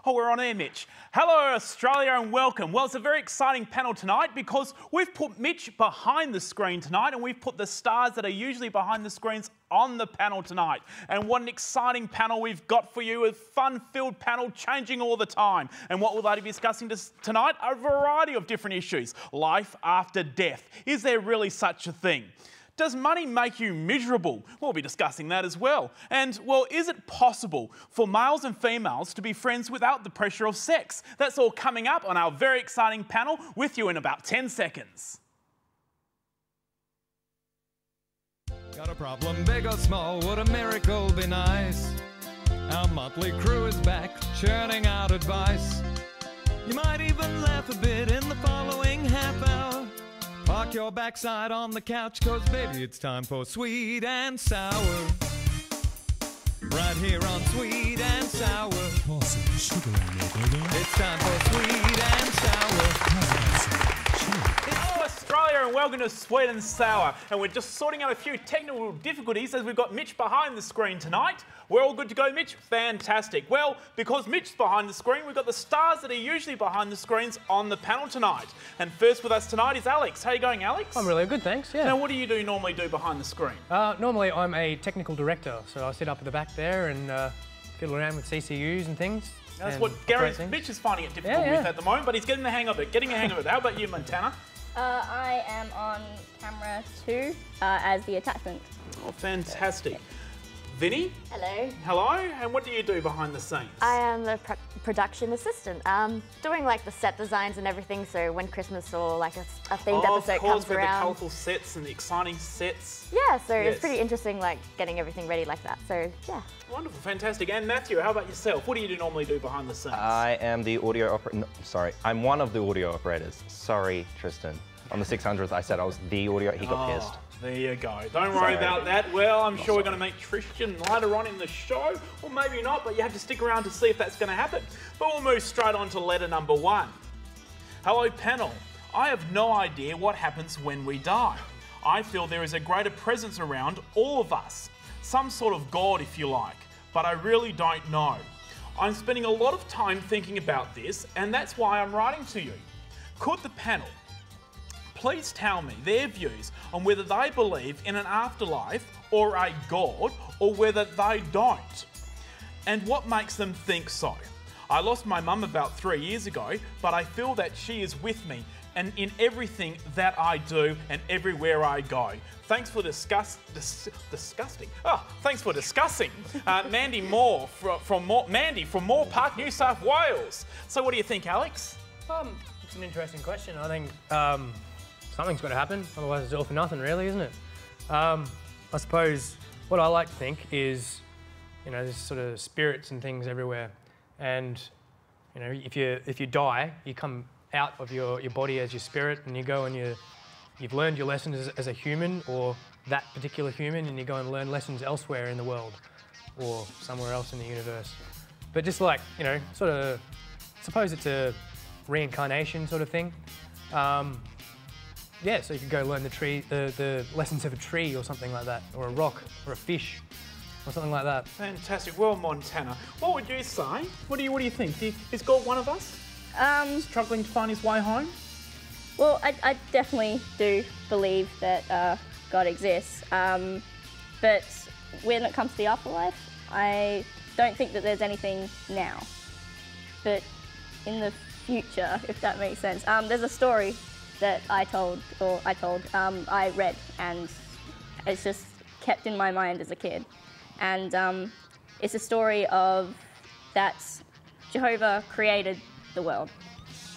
Oh, we're on air, Mitch. Hello, Australia, and welcome. Well, it's a very exciting panel tonight because we've put Mitch behind the screen tonight and we've put the stars that are usually behind the screens on the panel tonight. And what an exciting panel we've got for you, a fun-filled panel changing all the time. And what will they be discussing tonight? A variety of different issues. Life after death. Is there really such a thing? Does money make you miserable? We'll be discussing that as well. And, well, is it possible for males and females to be friends without the pressure of sex? That's all coming up on our very exciting panel with you in about 10 seconds. Got a problem, big or small, would a miracle be nice? Our motley crew is back, churning out advice. You might even laugh a bit in the following half hour. Park your backside on the couch, cause baby it's time for Sweet and Sour. Right here on Sweet and Sour. Pour some sugar on there, baby. It's time for Sweet and Sour. Hello, Australia, and welcome to Sweet and Sour. And we're just sorting out a few technical difficulties as we've got Mitch behind the screen tonight. We're all good to go, Mitch? Fantastic. Well, because Mitch's behind the screen, we've got the stars that are usually behind the screens on the panel tonight. And first with us tonight is Alex. How are you going, Alex? I'm really good, thanks, yeah. Now, what do you normally do behind the screen? Normally I'm a technical director, so I sit up at the back there and fiddle around with CCUs and things. That's what Mitch is finding it difficult with at the moment, but he's getting the hang of it, How about you, Montana? I am on camera 2 as the attachment. Oh, fantastic. Vinny? Hello. Hello, and what do you do behind the scenes? I am the production assistant, doing like the set designs and everything, so when Christmas or like a themed episode comes with around. The colourful sets and the exciting sets. Yeah, so it's pretty interesting like getting everything ready like that, so yeah. Wonderful, fantastic. And Matthew, how about yourself? What do you normally do behind the scenes? I am the audio operator, no, sorry, I'm one of the audio operators. Sorry, Tristan. On the 600th, I said I was the audio, he got pissed. There you go. Don't worry about that. Well, I'm sure we're going to meet Tristan later on in the show, or maybe not, but you have to stick around to see if that's going to happen. But we'll move straight on to letter number 1. Hello, panel. I have no idea what happens when we die. I feel there is a greater presence around all of us. Some sort of God, if you like, but I really don't know. I'm spending a lot of time thinking about this, and that's why I'm writing to you. Could the panel please tell me their views on whether they believe in an afterlife or a God, or whether they don't, and what makes them think so. I lost my mum about 3 years ago, but I feel that she is with me and in everything that I do and everywhere I go. Thanks for discussing. Thanks for discussing. Mandy Moore from Moore Park, New South Wales. So what do you think, Alex? It's an interesting question. I think something's got to happen, otherwise it's all for nothing, really, isn't it? I suppose what I like to think is, there's sort of spirits and things everywhere, and if you die, you come out of your body as your spirit, and you go and you've learned your lessons as a human, or that particular human, and you go and learn lessons elsewhere in the world, or somewhere else in the universe. But just like, sort of, suppose it's a reincarnation sort of thing. Yeah, so you could go learn the lessons of a tree or something like that, or a rock, or a fish, or something like that. Fantastic. Well, Montana, what would you say? What do you think? Is God one of us? Struggling to find his way home? Well, I definitely do believe that God exists, but when it comes to the afterlife, I don't think that there's anything now. But in the future, if that makes sense, there's a story that I read, and it's just kept in my mind as a kid. And it's a story of that Jehovah created the world,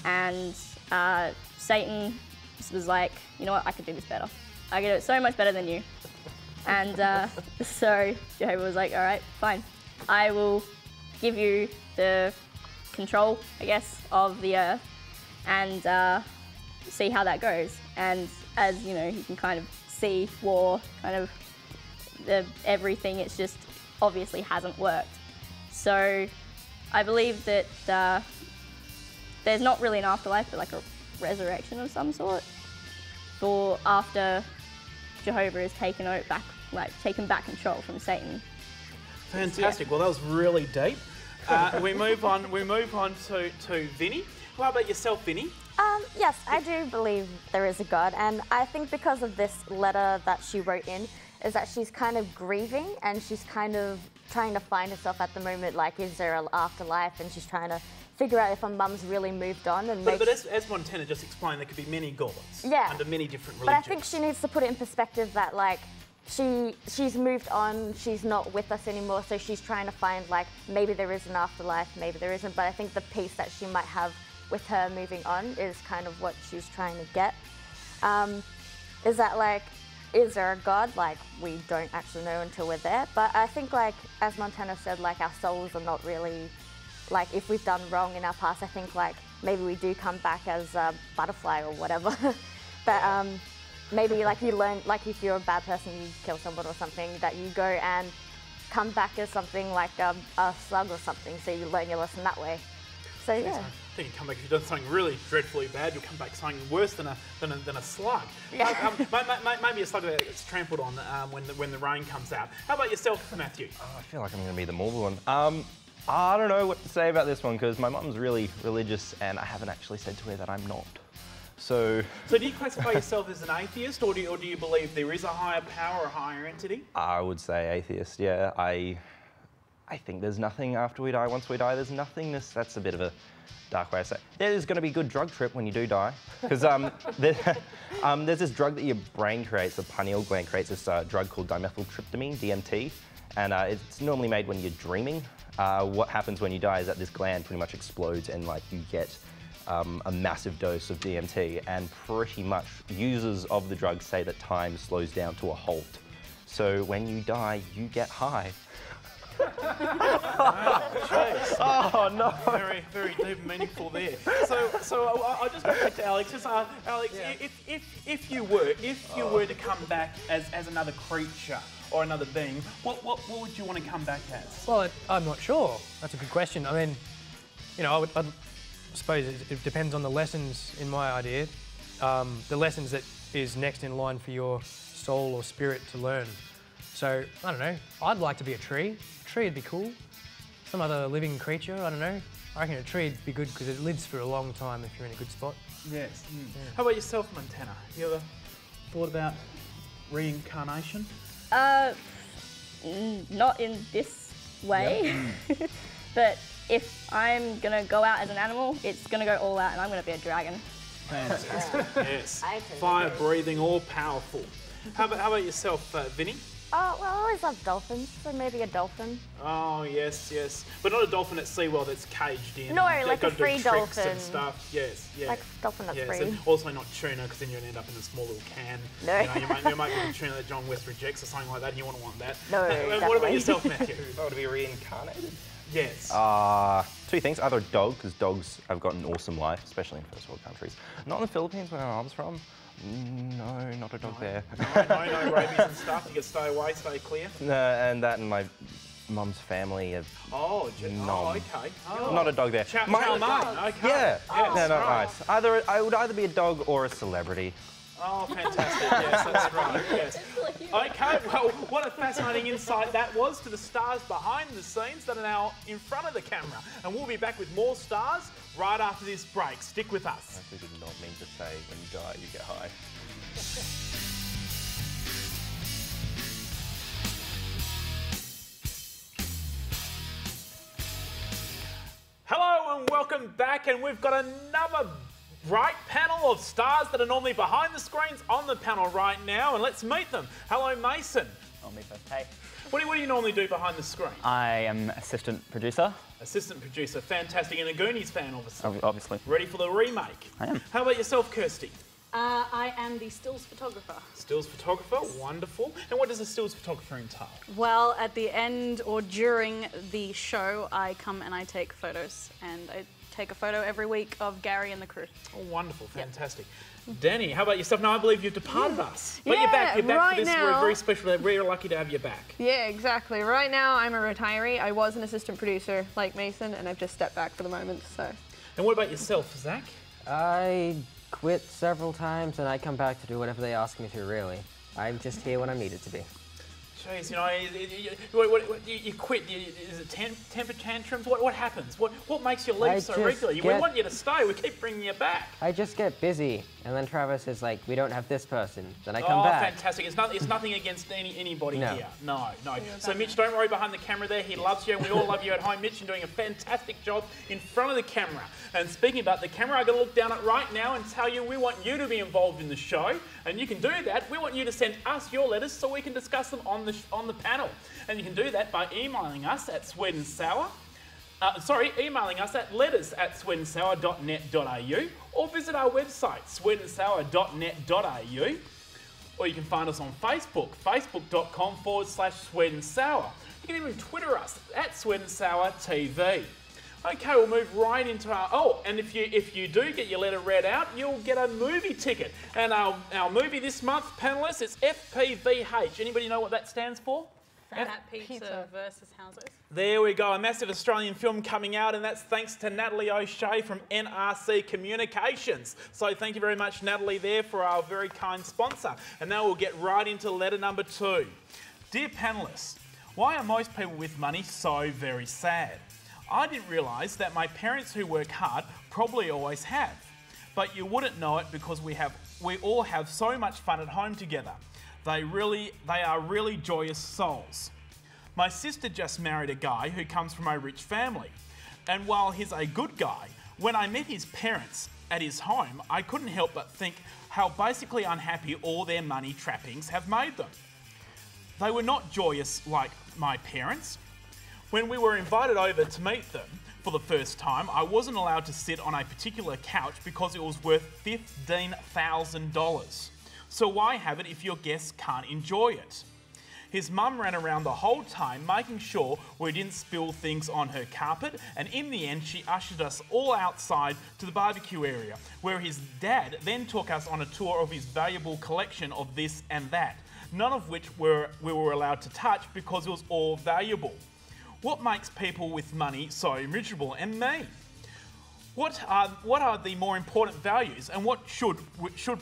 and Satan was like, you know what, I could do this better. I can do it so much better than you. And so Jehovah was like, all right, fine. I will give you the control, I guess, of the earth, and see how that goes. And as you know, you can kind of see war, kind of everything, it's just obviously hasn't worked. So I believe that there's not really an afterlife, but like a resurrection of some sort, for after Jehovah has taken back control from Satan. Fantastic. Well, that was really deep. We move on to Vinny. How about yourself, Vinny? Yes, I do believe there is a God, and I think because of this letter that she wrote in, is that she's kind of grieving and she's kind of trying to find herself at the moment, like, is there an afterlife? And she's trying to figure out if her mum's really moved on. And but as Montana just explained, there could be many gods under many different religions. But I think she needs to put it in perspective that, like, she's moved on, she's not with us anymore, so she's trying to find, like, maybe there is an afterlife, maybe there isn't, but I think the peace that she might have with her moving on is kind of what she's trying to get. Is that, like, is there a God? Like, we don't actually know until we're there, but I think, like, as Montana said, like, our souls are not really, like, if we've done wrong in our past, I think, like, maybe we do come back as a butterfly or whatever. But maybe, like, you learn, like, if you're a bad person, you kill someone or something, that you go and come back as something like a slug or something, so you learn your lesson that way. So, yeah. I think you come back, if you've done something really dreadfully bad, you'll come back something worse than a slug. Yeah. Maybe a slug that gets trampled on when the rain comes out. How about yourself, Matthew? I feel like I'm going to be the morbid one. I don't know what to say about this one because my mum's really religious and I haven't actually said to her that I'm not. So do you classify yourself as an atheist, or do you believe there is a higher power or a higher entity? I would say atheist, yeah. I think there's nothing after we die. Once we die, there's nothingness. That's a bit of a dark way to say it. There's going to be a good drug trip when you do die. Because there's this drug that your brain creates, the pineal gland creates this drug called dimethyltryptamine, DMT. And it's normally made when you're dreaming. What happens when you die is that this gland pretty much explodes and, like, you get a massive dose of DMT, and pretty much users of the drug say that time slows down to a halt. So when you die, you get high. Oh no! Very, very deep and meaningful there. So I'll just go back to Alex. Just, Alex, if you were to come back as another creature or another being, what would you want to come back as? Well, I'm not sure. That's a good question. I mean, you know, I suppose it depends on the lessons in my idea. The lessons that is next in line for your soul or spirit to learn. So, I don't know, I'd like to be a tree. A tree would be cool. Some other living creature, I don't know. I reckon a tree would be good because it lives for a long time if you're in a good spot. Yes. Mm. Yeah. How about yourself, Montana? You ever thought about reincarnation? Not in this way. Yep. But if I'm gonna go out as an animal, it's gonna go all out and I'm gonna be a dragon. Fantastic. Yes. Fire breathing, all powerful. How about yourself, Vinny? Oh, well, I always love dolphins, so maybe a dolphin. Oh, yes, yes. But not a dolphin at SeaWorld that's caged in. No, like a free dolphin. And stuff. Yes, yeah. Like a dolphin that's free. And also not tuna, because then you're going to end up in a small little can. No. You know, you might get a tuna that John West rejects or something like that, and you want that. No, What about yourself, Matthew? Oh, to be reincarnated? Yes. Two things. Either a dog, because dogs have got an awesome life, especially in first world countries. Not in the Philippines, where my mum's from. No, not a dog there. No rabies and stuff. You can stay away, stay clear. And my mum's family have okay. Not a dog there. Chow mein, okay. Yeah. No, not nice. I would either be a dog or a celebrity. Oh, fantastic. Yes, that's right. Yes. Okay, well, what a fascinating insight that was to the stars behind the scenes that are now in front of the camera. And we'll be back with more stars right after this break. Stick with us. I actually did not mean to say when you die, you get high. Hello and welcome back, and we've got another bright panel of stars that are normally behind the screens on the panel right now, and let's meet them. Hello, Mason. I'll meet first. Hey. What do you normally do behind the screen? I am assistant producer. Assistant producer, fantastic, and a Goonies fan, obviously. Obviously. Ready for the remake? I am. How about yourself, Kirsty? I am the stills photographer. Stills photographer, wonderful. And what does a stills photographer entail? Well, at the end or during the show, I come and I take photos, and I take a photo every week of Gary and the crew. Oh, wonderful, fantastic. Yep. Danny, how about yourself? Now, I believe you've departed us. But you're back right for this. Now, we're very special. We're very lucky to have you back. Yeah, exactly. Right now, I'm a retiree. I was an assistant producer like Mason, and I've just stepped back for the moment, so. And what about yourself, Zach? I quit several times, and I come back to do whatever they ask me to, really. I'm just here when I'm needed to be. Jeez, you know, you quit. Is it temper tantrums? What happens? What makes you leave so regularly? We want you to stay. We keep bringing you back. I just get busy, and then Travis is like, "We don't have this person." Then I come back. Oh, fantastic! It's nothing against anybody No. here. No. So Mitch, don't worry behind the camera there. He loves you, and we all love you at home. Mitch, you're doing a fantastic job in front of the camera. And speaking about the camera, I'm going to look down at right now and tell you we want you to be involved in the show, and you can do that. We want you to send us your letters so we can discuss them on the panel, and you can do that by emailing us at emailing us at letters@sweetandsour.net.au or visit our website sweetandsour.net.au, or you can find us on Facebook, facebook.com/sweetandsour. You can even Twitter us at sweetandsourtv. Okay, we'll move right into our... Oh, and if you do get your letter read out, you'll get a movie ticket. And our movie this month, panellists, is FPVH. Anybody know what that stands for? Fat Pizza versus Houses. There we go, a massive Australian film coming out, and that's thanks to Natalie O'Shea from NRC Communications. So thank you very much, Natalie, there for our very kind sponsor. And now we'll get right into letter number 2. Dear panellists, why are most people with money so very sad? I didn't realise that my parents who work hard probably always have. But you wouldn't know it because we all have so much fun at home together. They are really joyous souls. My sister just married a guy who comes from a rich family. And while he's a good guy, when I met his parents at his home, I couldn't help but think how basically unhappy all their money trappings have made them. They were not joyous like my parents. When we were invited over to meet them for the first time, I wasn't allowed to sit on a particular couch because it was worth $15,000. So why have it if your guests can't enjoy it? His mum ran around the whole time making sure we didn't spill things on her carpet, and in the end she ushered us all outside to the barbecue area, where his dad then took us on a tour of his valuable collection of this and that, none of which we were allowed to touch because it was all valuable. What makes people with money so miserable and mean? What are the more important values, and what should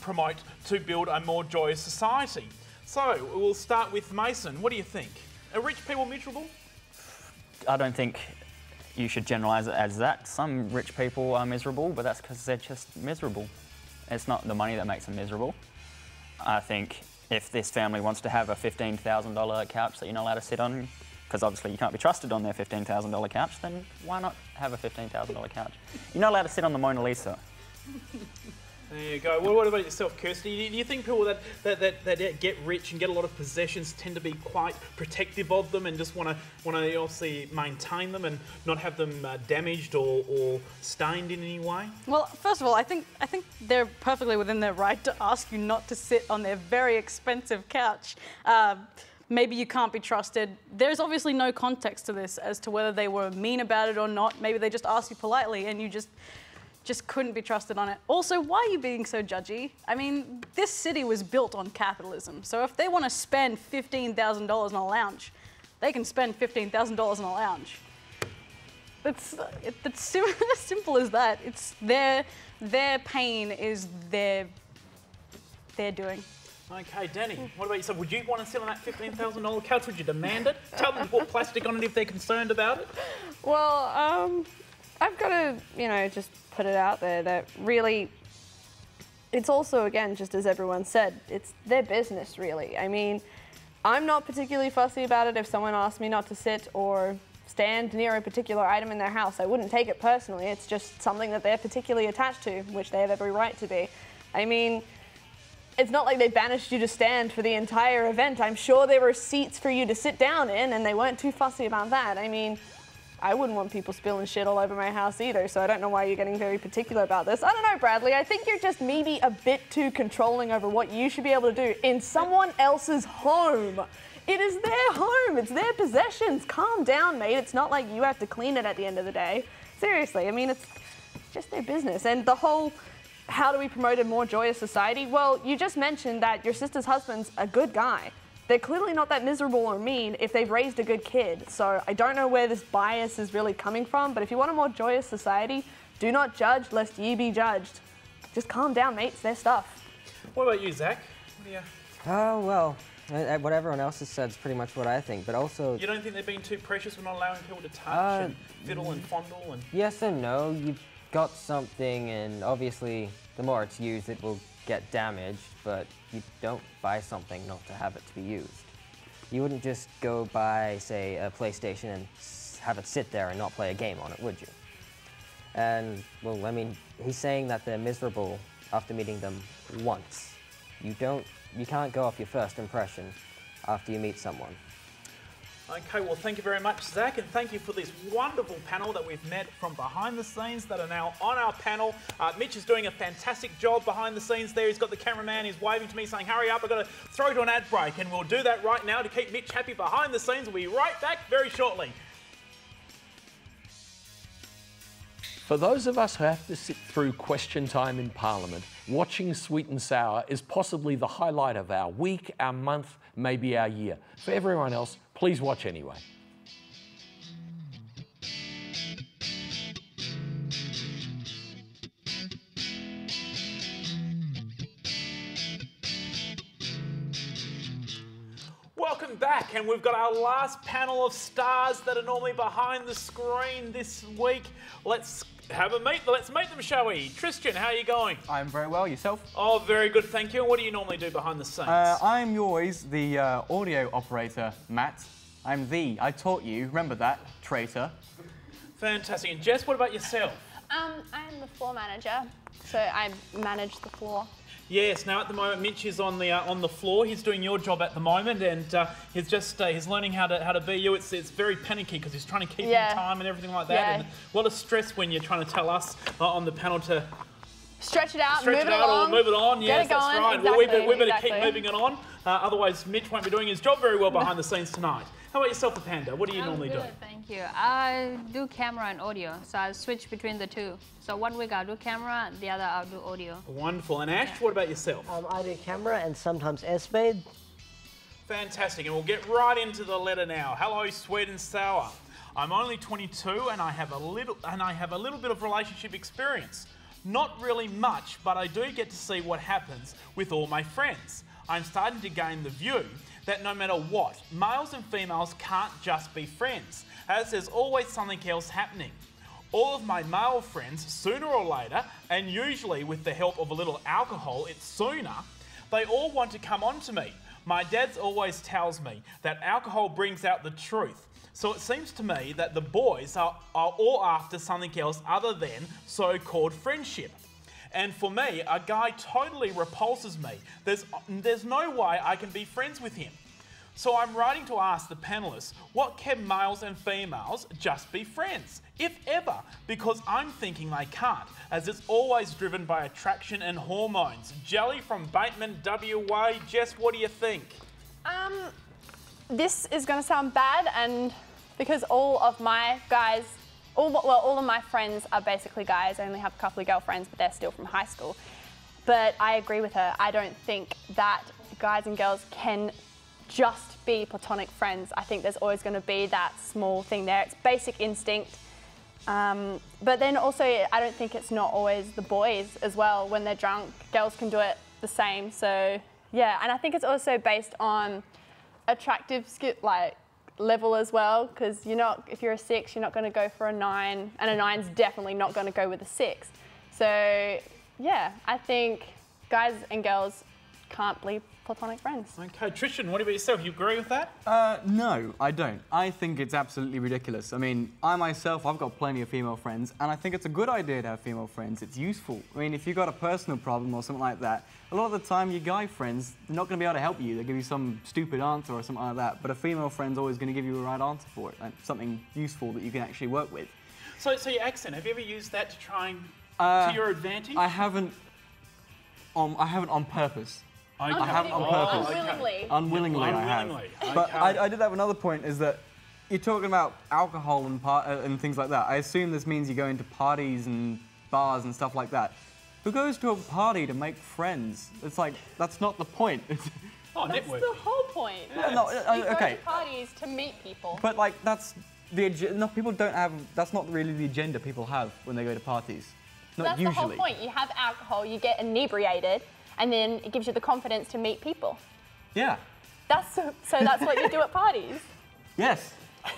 promote to build a more joyous society? So we'll start with Mason. What do you think? Are rich people miserable? I don't think you should generalise it as that. Some rich people are miserable, but that's because they're just miserable. It's not the money that makes them miserable. I think if this family wants to have a $15,000 couch that you're not allowed to sit on, because obviously you can't be trusted on their $15,000 couch, then why not have a $15,000 couch? You're not allowed to sit on the Mona Lisa. There you go. Well, what about yourself, Kirsty? Do you think people that get rich and get a lot of possessions tend to be quite protective of them and just want to obviously maintain them and not have them damaged or stained in any way? Well, first of all, I think they're perfectly within their right to ask you not to sit on their very expensive couch. Maybe you can't be trusted. There's obviously no context to this as to whether they were mean about it or not. Maybe they just asked you politely and you just couldn't be trusted on it. Also, why are you being so judgy? I mean, this city was built on capitalism. So if they want to spend $15,000 on a lounge, they can spend $15,000 on a lounge. It's as simple as that. It's their pain is their doing. Okay, Danny, what about yourself? Would you want to sit on that $15,000 couch? Would you demand it? Tell them to put plastic on it if they're concerned about it? Well, I've got to, just put it out there that really, it's also, again, just as everyone said, it's their business, really. I mean, I'm not particularly fussy about it if someone asks me not to sit or stand near a particular item in their house. I wouldn't take it personally. It's just something that they're particularly attached to, which they have every right to be. I mean, it's not like they banished you to stand for the entire event. I'm sure there were seats for you to sit down in, and they weren't too fussy about that. I mean, I wouldn't want people spilling shit all over my house either, so I don't know why you're getting very particular about this. I don't know, Bradley. I think you're just maybe a bit too controlling over what you should be able to do in someone else's home. It is their home. It's their possessions. Calm down, mate. It's not like you have to clean it at the end of the day. Seriously, I mean, it's just their business. And the whole, how do we promote a more joyous society? Well, you just mentioned that your sister's husband's a good guy. They're clearly not that miserable or mean if they've raised a good kid. So I don't know where this bias is really coming from, but if you want a more joyous society, do not judge lest ye be judged. Just calm down, mate. It's their stuff. What about you, Zach? What do you... Oh, well, What everyone else has said is pretty much what I think, but also... You don't think they're being too precious? We're not allowing people to touch and fiddle and fondle? And Yes and no. You've got something, and obviously the more it's used, it will get damaged, but you don't buy something not to have it to be used. You wouldn't just go buy, say, a PlayStation and have it sit there and not play a game on it, would you? And, well, I mean, he's saying that they're miserable after meeting them once. You can't go off your first impression after you meet someone. Okay, well, thank you very much, Zach, and thank you for this wonderful panel that we've met from behind the scenes that are now on our panel. Mitch is doing a fantastic job behind the scenes there. He's got the cameraman, he's waving to me saying, hurry up, I've got to throw to an ad break, and we'll do that right now to keep Mitch happy behind the scenes. We'll be right back very shortly. For those of us who have to sit through question time in Parliament, watching Sweet and Sour is possibly the highlight of our week, our month, maybe our year. For everyone else, please watch anyway. Welcome back, and we've got our last panel of stars that are normally behind the screen this week. Let's have a meet. Let's meet them, shall we? Tristan, how are you going? I'm very well. Yourself? Oh, very good, thank you. And what do you normally do behind the scenes? I'm always the audio operator, Matt. I taught you, remember that, traitor. Fantastic. And Jess, what about yourself? I'm the floor manager, so I manage the floor. Yes. Now at the moment, Mitch is on the floor. He's doing your job at the moment, and he's learning how to be you. It's very panicky because he's trying to keep in time and everything like that. Yeah. And a lot of stress when you're trying to tell us on the panel to stretch it out, move it along. Or move it on. Yes, Get it that's going. right. Exactly, Well, we better keep moving it on. Otherwise, Mitch won't be doing his job very well behind the scenes tonight. How about yourself, the Panda? What do you normally do? Thank you. I do camera and audio, so I switch between the two. So 1 week I'll do camera, the other I'll do audio. Wonderful. And Ash, what about yourself? I do camera and sometimes airspeed. Fantastic. And we'll get right into the letter now. Hello, Sweet and Sour. I'm only 22 and I have a little bit of relationship experience. Not really much, but I do get to see what happens with all my friends. I'm starting to gain the view that no matter what, males and females can't just be friends, as there's always something else happening. All of my male friends, sooner or later, and usually with the help of a little alcohol, it's sooner, they all want to come on to me. My dad always tells me that alcohol brings out the truth. So it seems to me that the boys are all after something else other than so-called friendship. And for me, a guy totally repulses me. There's no way I can be friends with him. So I'm writing to ask the panelists, what can males and females just be friends, if ever? Because I'm thinking they can't, as it's always driven by attraction and hormones. Jelly from Bateman, WA. Jess, what do you think? This is going to sound bad, and because all of my guys, all of my friends are basically guys. I only have a couple of girlfriends, but they're still from high school. But I agree with her. I don't think that guys and girls can just be platonic friends. I think there's always going to be that small thing there. It's basic instinct. But then also, I don't think it's not always the boys as well. When they're drunk, girls can do it the same. So yeah, and I think it's also based on attractive level as well, because if you're a 6, you're not going to go for a 9, and a 9's definitely not going to go with a 6. So yeah, I think guys and girls can't be platonic friends. Okay, Tristan, what about yourself? You agree with that? No, I don't. I think it's absolutely ridiculous. I mean, I myself, I've got plenty of female friends, and I think it's a good idea to have female friends. It's useful. I mean, if you've got a personal problem or something like that, a lot of the time your guy friends, they're not going to be able to help you. They'll give you some stupid answer or something like that, but a female friend's always going to give you a right answer for it, like something useful that you can actually work with. So your accent, have you ever used that to try and, to your advantage? I haven't on purpose. Okay. I haven't on purpose. Unwillingly. Unwillingly, I have. Okay. But I did have another point, is that you're talking about alcohol and things like that. I assume this means you go into parties and bars and stuff like that. Who goes to a party to make friends? It's like, that's not the point. Oh, that's networking. the whole point. Yeah, no, You go okay. to parties to meet people. But like, that's the no, people don't have. That's not really the agenda people have when they go to parties. Not That's usually. the whole point. You have alcohol, you get inebriated, and then it gives you the confidence to meet people. Yeah. So that's what you do at parties? Yes,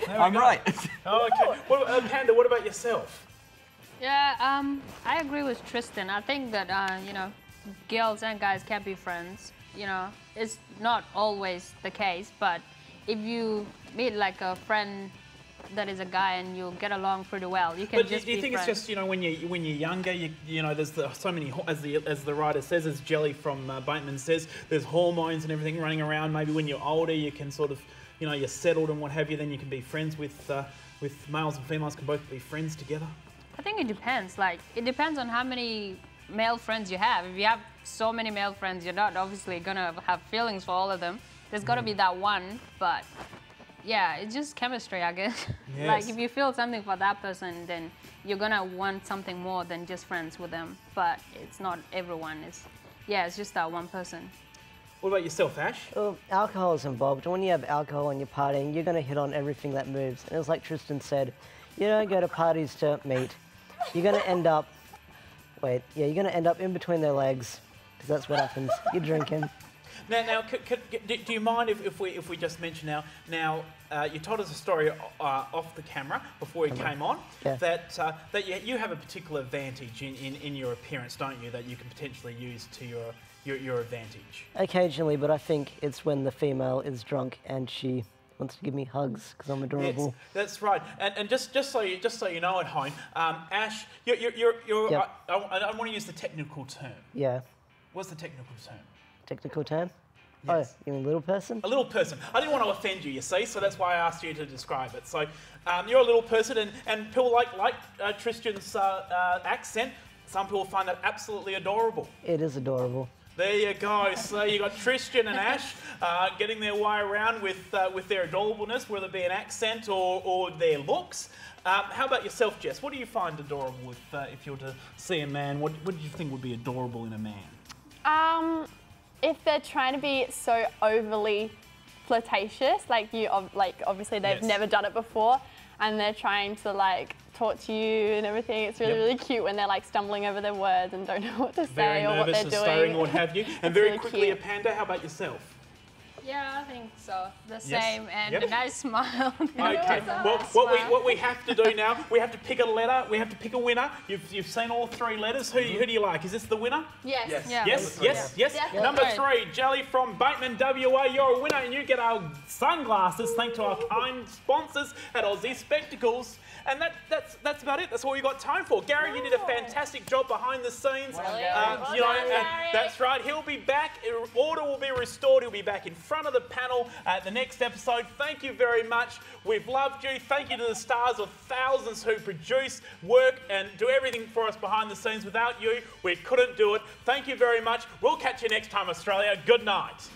I'm right. Oh, okay. Panda, what about yourself? Yeah, I agree with Tristan. I think that, you know, girls and guys can be friends. You know, it's not always the case, but if you meet like a friend that is a guy and you get along pretty well, you can but just do you be think friends. it's just, you know, when you're younger, you know, there's so many, as the writer says, as Jelly from Bateman says, there's hormones and everything running around. Maybe when you're older, you can sort of, you know, you're settled and what have you, then you can be friends with males and females can both be friends together. I think it depends. Like, it depends on how many male friends you have. If you have so many male friends, you're not obviously gonna have feelings for all of them. There's gotta be that one, but yeah, it's just chemistry, I guess. Yes. Like, if you feel something for that person, then you're gonna want something more than just friends with them. But it's not everyone. It's just that one person. What about yourself, Ash? Well, alcohol is involved. When you have alcohol and you're partying, you're going to hit on everything that moves. And it's like Tristan said, you don't go to parties to meet. You're going to end up, you're going to end up in between their legs, because that's what happens. You're drinking. Now, do you mind if we just mention now? You told us a story off the camera before you came on, Yeah. that you have a particular advantage in your appearance, don't you? That you can potentially use to your advantage. Occasionally, but I think it's when the female is drunk and she wants to give me hugs because I'm adorable. Yes, that's right. And just so you know at home, Ash, you're Yep. I want to use the technical term. Yeah. What's the technical term? Technical term? Yes. Oh, you mean little person? A little person. I didn't want to offend you, you see, so that's why I asked you to describe it. So you're a little person, and people like Tristan's accent, some people find that absolutely adorable. It is adorable. There you go. So you got Tristan and Ash getting their way around with their adorableness, whether it be an accent or their looks. How about yourself, Jess? What do you find adorable if you were to see a man? What do you think would be adorable in a man? If they're trying to be so overly flirtatious, like obviously they've never done it before, and they're trying to like talk to you and everything. It's really cute when they're like stumbling over their words and don't know what to say or what they're doing. Very nervous and stuttering or what have you. And very really quickly, cute. a Panda, how about yourself? Yeah, I think so. The Yes. same, and Yep. a nice smile. Okay. Well, what we have to do now, we have to pick a letter. We have to pick a winner. You've seen all three letters. Who do you like? Is this the winner? Yes. Yeah. Yes. Yeah. Number Yeah. 3, Jelly from Bateman, WA. You're a winner, and you get our sunglasses thanks to our kind sponsors at Aussie Spectacles. And that's about it. That's all we got time for. Gary, you did a fantastic job behind the scenes. That's right. He'll be back. Order will be restored. He'll be back in front of the panel at the next episode. Thank you very much. We've loved you. Thank you to the stars of thousands who produce, work, and do everything for us behind the scenes. Without you, we couldn't do it. Thank you very much. We'll catch you next time, Australia. Good night.